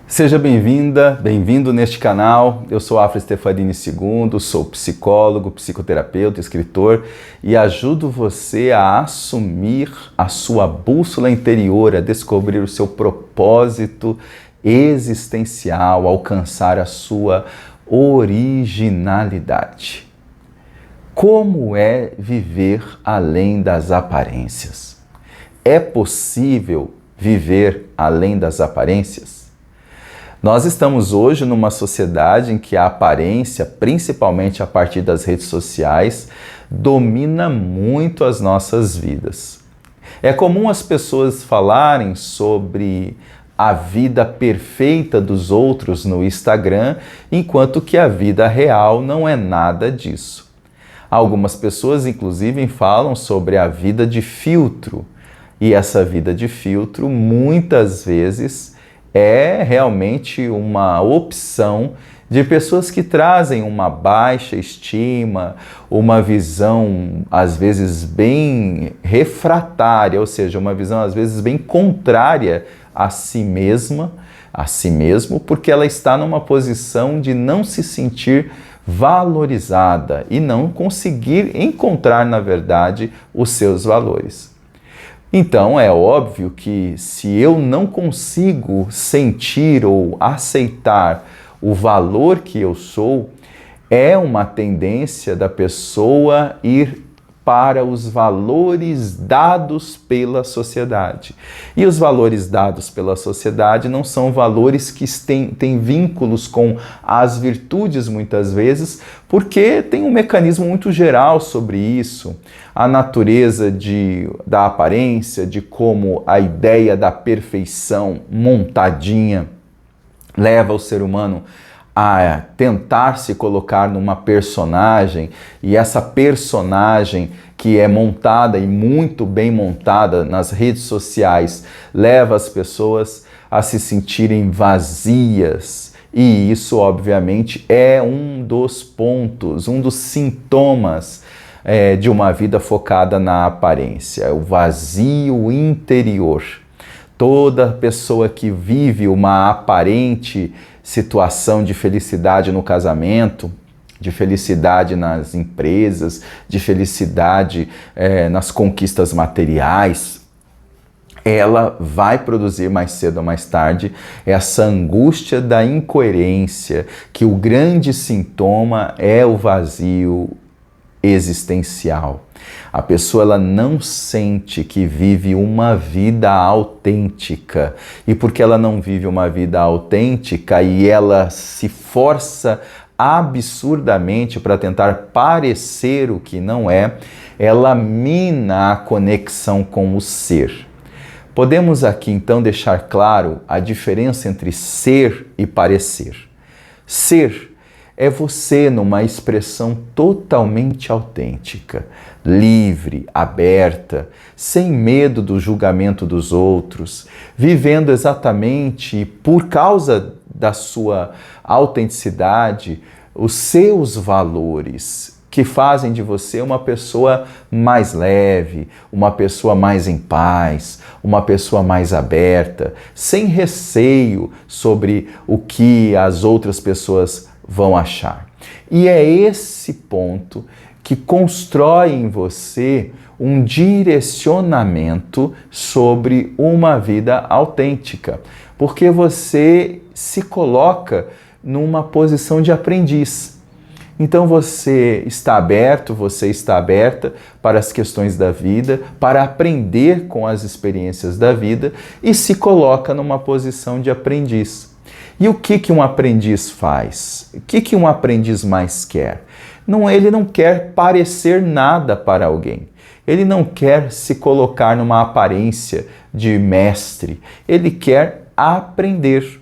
Seja bem-vinda, bem-vindo neste canal. Eu sou Afra Stefanini II, sou psicólogo, psicoterapeuta, escritor e ajudo você a assumir a sua bússola interior, a descobrir o seu propósito existencial, alcançar a sua originalidade. Como é viver além das aparências? É possível viver além das aparências? Nós estamos hoje numa sociedade em que a aparência, principalmente a partir das redes sociais, domina muito as nossas vidas. É comum as pessoas falarem sobre a vida perfeita dos outros no Instagram, enquanto que a vida real não é nada disso. Algumas pessoas, inclusive, falam sobre a vida de filtro, e essa vida de filtro, muitas vezes, é realmente uma opção de pessoas que trazem uma baixa estima, uma visão às vezes bem refratária, ou seja, uma visão às vezes bem contrária a si mesma, a si mesmo, porque ela está numa posição de não se sentir valorizada e não conseguir encontrar, na verdade, os seus valores. Então, é óbvio que se eu não consigo sentir ou aceitar o valor que eu sou, é uma tendência da pessoa ir para os valores dados pela sociedade. E os valores dados pela sociedade não são valores que têm vínculos com as virtudes, muitas vezes, porque tem um mecanismo muito geral sobre isso. A natureza da aparência, de como a ideia da perfeição montadinha leva o ser humano a tentar se colocar numa personagem, e essa personagem que é montada e muito bem montada nas redes sociais leva as pessoas a se sentirem vazias. E isso, obviamente, é um dos pontos, um dos sintomas de uma vida focada na aparência, o vazio interior. Toda pessoa que vive uma aparente situação de felicidade no casamento, de felicidade nas empresas, de felicidade nas conquistas materiais, ela vai produzir mais cedo ou mais tarde essa angústia da incoerência, que o grande sintoma é o vazio existencial. A pessoa ela não sente que vive uma vida autêntica, e porque ela não vive uma vida autêntica e ela se força absurdamente para tentar parecer o que não é, ela mina a conexão com o ser. Podemos aqui então deixar claro a diferença entre ser e parecer. Ser é você numa expressão totalmente autêntica, livre, aberta, sem medo do julgamento dos outros, vivendo exatamente por causa da sua autenticidade, os seus valores, que fazem de você uma pessoa mais leve, uma pessoa mais em paz, uma pessoa mais aberta, sem receio sobre o que as outras pessoas vão achar. E é esse ponto que constrói em você um direcionamento sobre uma vida autêntica, porque você se coloca numa posição de aprendiz. Então você está aberto, você está aberta para as questões da vida, para aprender com as experiências da vida e se coloca numa posição de aprendiz. E o que um aprendiz faz? O que um aprendiz mais quer? Ele não quer parecer nada para alguém. Ele não quer se colocar numa aparência de mestre. Ele quer aprender.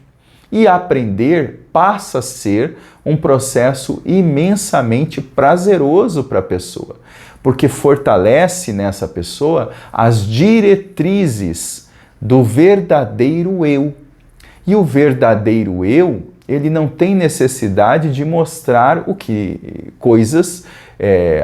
E aprender passa a ser um processo imensamente prazeroso para a pessoa, porque fortalece nessa pessoa as diretrizes do verdadeiro eu. E o verdadeiro eu, ele não tem necessidade de mostrar coisas,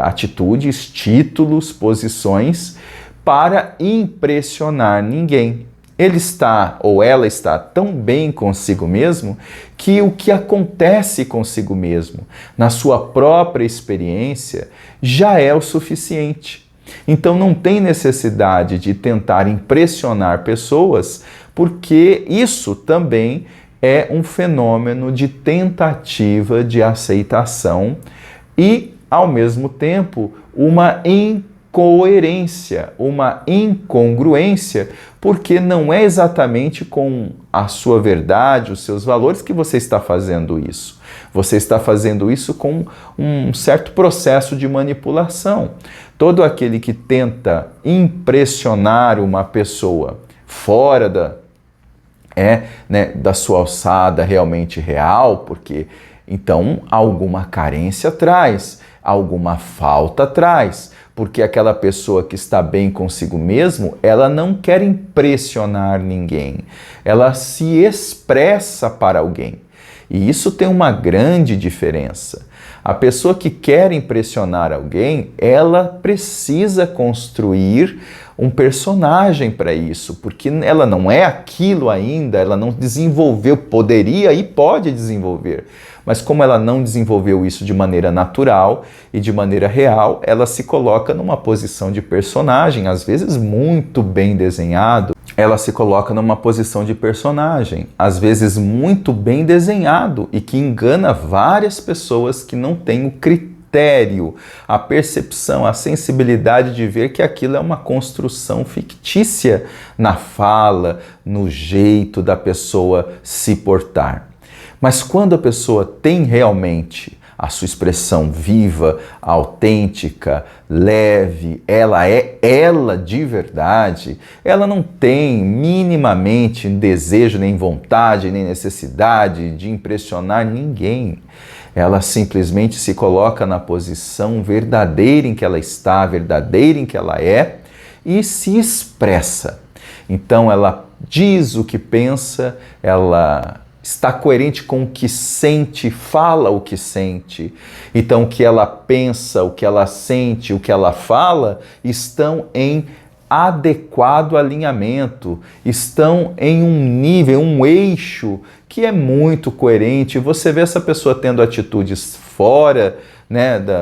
atitudes, títulos, posições para impressionar ninguém. ele está ou ela está tão bem consigo mesmo que o que acontece consigo mesmo, na sua própria experiência, já é o suficiente. Então não tem necessidade de tentar impressionar pessoas, porque isso também é um fenômeno de tentativa de aceitação e, ao mesmo tempo, uma incoerência, uma incongruência, porque não é exatamente com a sua verdade, os seus valores que você está fazendo isso. Você está fazendo isso com um certo processo de manipulação. Todo aquele que tenta impressionar uma pessoa fora da sua alçada realmente real, porque então alguma carência traz, alguma falta traz, porque aquela pessoa que está bem consigo mesmo, ela não quer impressionar ninguém, ela se expressa para alguém. E isso tem uma grande diferença. A pessoa que quer impressionar alguém, ela precisa construir um personagem para isso, porque ela não é aquilo ainda, ela não desenvolveu, poderia e pode desenvolver. Mas como ela não desenvolveu isso de maneira natural e de maneira real, ela se coloca numa posição de personagem, às vezes muito bem desenhado. Ela se coloca numa posição de personagem, às vezes muito bem desenhado e que engana várias pessoas que não têm o critério, a percepção, a sensibilidade de ver que aquilo é uma construção fictícia na fala, no jeito da pessoa se portar. Mas quando a pessoa tem realmente a sua expressão viva, autêntica, leve, ela é ela de verdade, ela não tem minimamente desejo, nem vontade, nem necessidade de impressionar ninguém. Ela simplesmente se coloca na posição verdadeira em que ela está, verdadeira em que ela é, e se expressa. Então ela diz o que pensa, ela está coerente com o que sente, fala o que sente. Então, o que ela pensa, o que ela sente, o que ela fala, estão em adequado alinhamento, estão em um nível, um eixo que é muito coerente. Você vê essa pessoa tendo atitudes fora,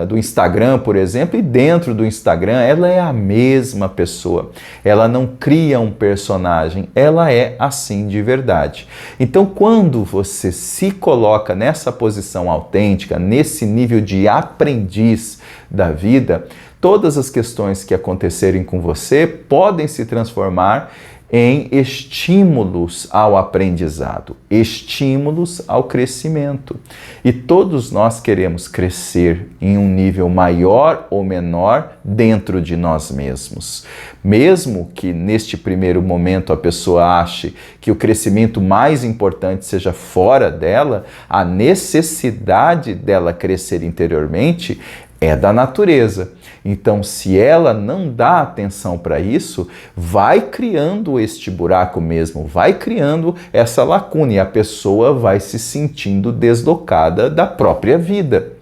do Instagram, por exemplo, e dentro do Instagram ela é a mesma pessoa. Ela não cria um personagem, ela é assim de verdade. Então, quando você se coloca nessa posição autêntica, nesse nível de aprendiz da vida, todas as questões que acontecerem com você podem se transformar em estímulos ao aprendizado, estímulos ao crescimento. E todos nós queremos crescer em um nível maior ou menor dentro de nós mesmos. Mesmo que neste primeiro momento a pessoa ache que o crescimento mais importante seja fora dela, a necessidade dela crescer interiormente é da natureza. Então, se ela não dá atenção para isso, vai criando este buraco mesmo, vai criando essa lacuna e a pessoa vai se sentindo deslocada da própria vida.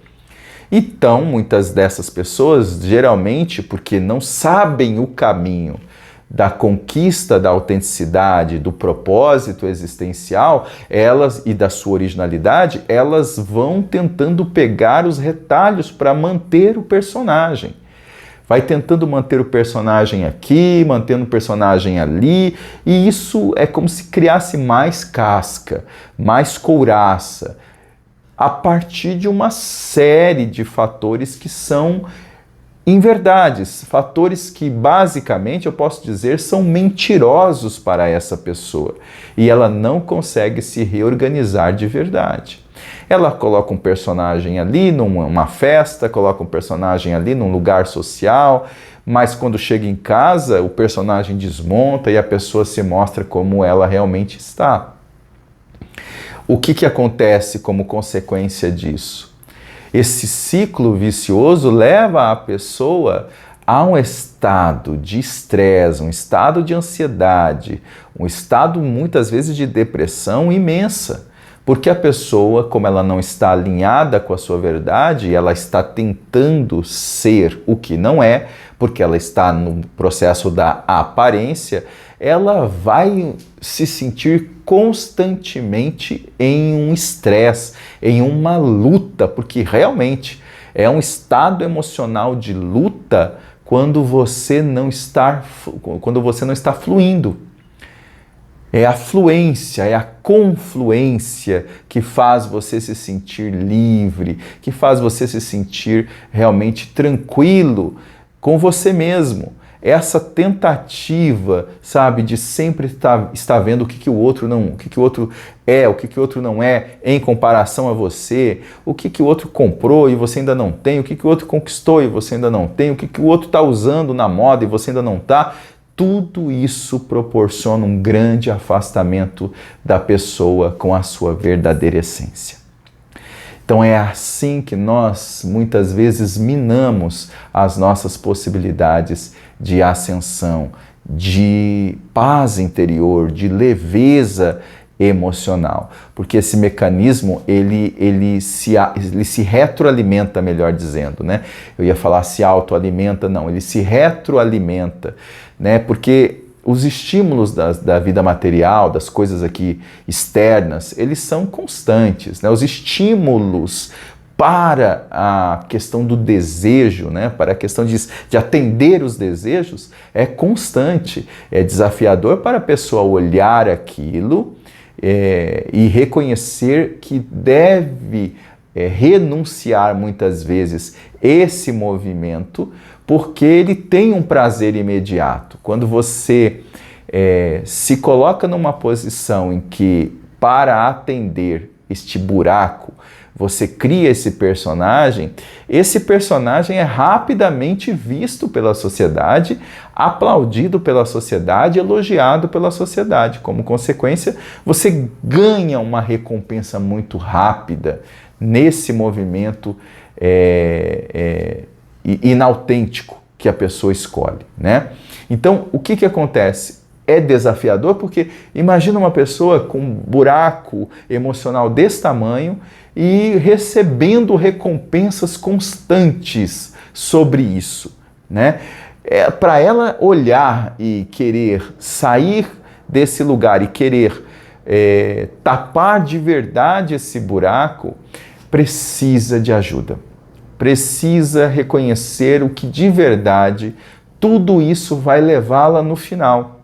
Então, muitas dessas pessoas, geralmente porque não sabem o caminho da conquista da autenticidade, do propósito existencial, elas e da sua originalidade, elas vão tentando pegar os retalhos para manter o personagem. Vai tentando manter o personagem aqui, mantendo o personagem ali, e isso é como se criasse mais casca, mais couraça, a partir de uma série de fatores que são inverdades, fatores que basicamente eu posso dizer são mentirosos para essa pessoa e ela não consegue se reorganizar de verdade. Ela coloca um personagem ali numa festa, coloca um personagem ali num lugar social, mas quando chega em casa o personagem desmonta e a pessoa se mostra como ela realmente está. O que acontece como consequência disso? Esse ciclo vicioso leva a pessoa a um estado de estresse, um estado de ansiedade, um estado muitas vezes de depressão imensa. Porque a pessoa, como ela não está alinhada com a sua verdade, ela está tentando ser o que não é, porque ela está no processo da aparência, ela vai se sentir constantemente em um estresse, em uma luta, porque realmente é um estado emocional de luta quando você não está fluindo. É a fluência, é a confluência que faz você se sentir livre, que faz você se sentir realmente tranquilo com você mesmo. Essa tentativa, sabe, de sempre estar vendo o que o outro não, o que o outro é, o que o outro não é em comparação a você, o que o outro comprou e você ainda não tem, o que o outro conquistou e você ainda não tem, o que o outro está usando na moda e você ainda não está. Tudo isso proporciona um grande afastamento da pessoa com a sua verdadeira essência. Então é assim que nós muitas vezes minamos as nossas possibilidades de ascensão, de paz interior, de leveza emocional, porque esse mecanismo ele se retroalimenta, melhor dizendo, né? Eu ia falar se autoalimenta, não, ele se retroalimenta, né? Porque os estímulos da vida material, das coisas aqui externas, eles são constantes, né? Os estímulos para a questão do desejo, né? Para a questão de atender os desejos, é constante, é desafiador para a pessoa olhar aquilo e reconhecer que deve renunciar muitas vezes esse movimento, porque ele tem um prazer imediato. Quando você se coloca numa posição em que, para atender este buraco, você cria esse personagem é rapidamente visto pela sociedade, aplaudido pela sociedade, elogiado pela sociedade. Como consequência, você ganha uma recompensa muito rápida nesse movimento inautêntico que a pessoa escolhe, né? Então, o que acontece? É desafiador porque imagina uma pessoa com um buraco emocional desse tamanho e recebendo recompensas constantes sobre isso, né? Para ela olhar e querer sair desse lugar e querer tapar de verdade esse buraco, precisa de ajuda. Precisa reconhecer o que de verdade tudo isso vai levá-la no final.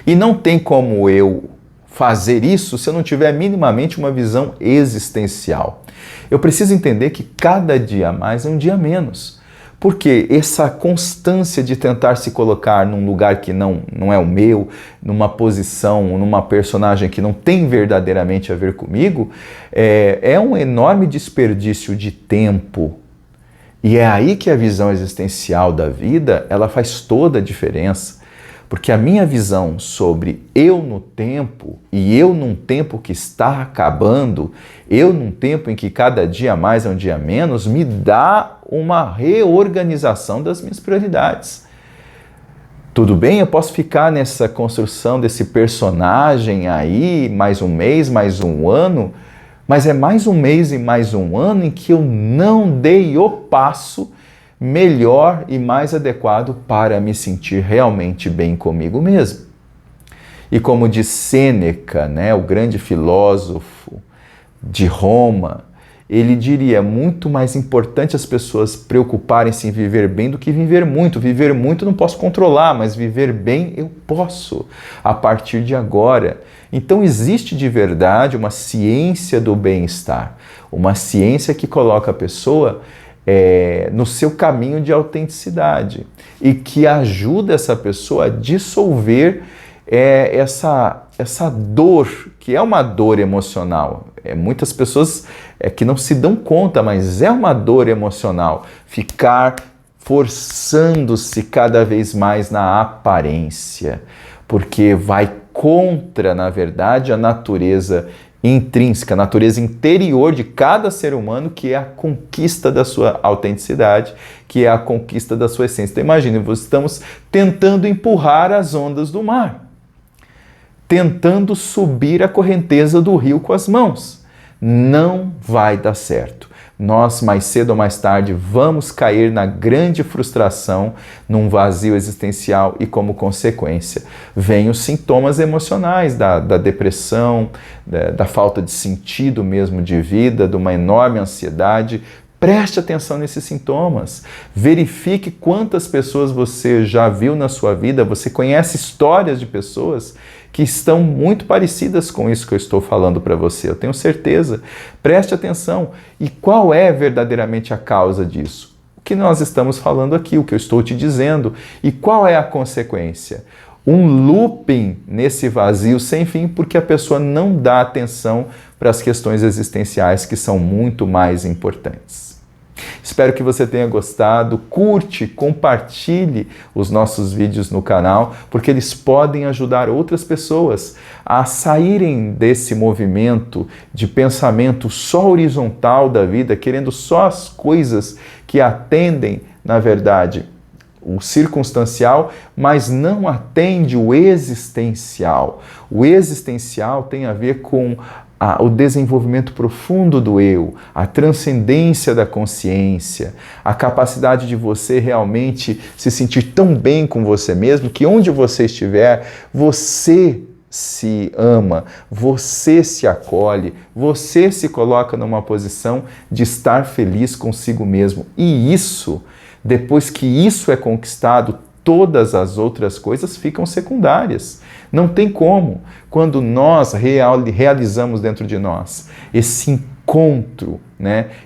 E não tem como eu fazer isso se eu não tiver minimamente uma visão existencial. Eu preciso entender que cada dia a mais é um dia a menos. Porque essa constância de tentar se colocar num lugar que não é o meu, numa posição, numa personagem que não tem verdadeiramente a ver comigo, é um enorme desperdício de tempo. E é aí que a visão existencial da vida, ela faz toda a diferença. Porque a minha visão sobre eu no tempo, e eu num tempo que está acabando, eu num tempo em que cada dia mais é um dia menos, me dá uma reorganização das minhas prioridades. Tudo bem, eu posso ficar nessa construção desse personagem aí, mais um mês, mais um ano, mas é mais um mês e mais um ano em que eu não dei o passo melhor e mais adequado para me sentir realmente bem comigo mesmo. E como diz Sêneca, né, o grande filósofo de Roma, ele diria, muito mais importante as pessoas preocuparem-se em viver bem do que viver muito. Viver muito eu não posso controlar, mas viver bem eu posso, a partir de agora. Então existe de verdade uma ciência do bem-estar, uma ciência que coloca a pessoa no seu caminho de autenticidade e que ajuda essa pessoa a dissolver essa dor, que é uma dor emocional. Muitas pessoas que não se dão conta, mas é uma dor emocional. Ficar forçando-se cada vez mais na aparência, porque vai contra, na verdade, a natureza intrínseca, a natureza interior de cada ser humano, que é a conquista da sua autenticidade, que é a conquista da sua essência. Então imagine, estamos tentando empurrar as ondas do mar, tentando subir a correnteza do rio com as mãos. Não vai dar certo. nós mais cedo ou mais tarde vamos cair na grande frustração, num vazio existencial e como consequência vêm os sintomas emocionais da depressão, da falta de sentido mesmo de vida, de uma enorme ansiedade. Preste atenção nesses sintomas. Verifique quantas pessoas você já viu na sua vida. Você conhece histórias de pessoas que estão muito parecidas com isso que eu estou falando para você. Eu tenho certeza. Preste atenção. E qual é verdadeiramente a causa disso? O que nós estamos falando aqui, o que eu estou te dizendo. E qual é a consequência? Um looping nesse vazio sem fim, porque a pessoa não dá atenção para as questões existenciais que são muito mais importantes. Espero que você tenha gostado, curte, compartilhe os nossos vídeos no canal, porque eles podem ajudar outras pessoas a saírem desse movimento de pensamento só horizontal da vida, querendo só as coisas que atendem, na verdade, o circunstancial, mas não atende o existencial. O existencial tem a ver com o desenvolvimento profundo do eu, a transcendência da consciência, a capacidade de você realmente se sentir tão bem com você mesmo que onde você estiver, você se ama, você se acolhe, você se coloca numa posição de estar feliz consigo mesmo. E isso, depois que isso é conquistado, todas as outras coisas ficam secundárias. Não tem como. Quando nós realizamos dentro de nós esse encontro,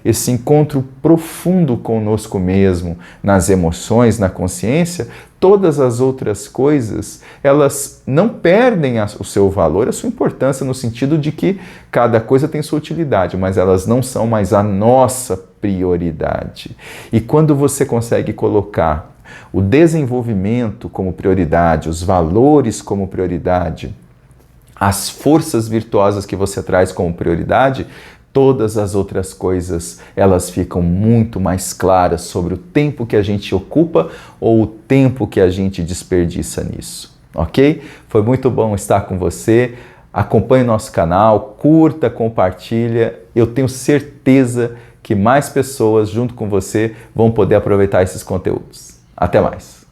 esse encontro profundo conosco mesmo, nas emoções, na consciência, todas as outras coisas, elas não perdem o seu valor, a sua importância, no sentido de que cada coisa tem sua utilidade, mas elas não são mais a nossa prioridade. E quando você consegue colocar o desenvolvimento como prioridade, os valores como prioridade, as forças virtuosas que você traz como prioridade, todas as outras coisas, elas ficam muito mais claras sobre o tempo que a gente ocupa ou o tempo que a gente desperdiça nisso, ok? Foi muito bom estar com você. Acompanhe nosso canal, curta, compartilha. Eu tenho certeza que mais pessoas junto com você vão poder aproveitar esses conteúdos. Até mais!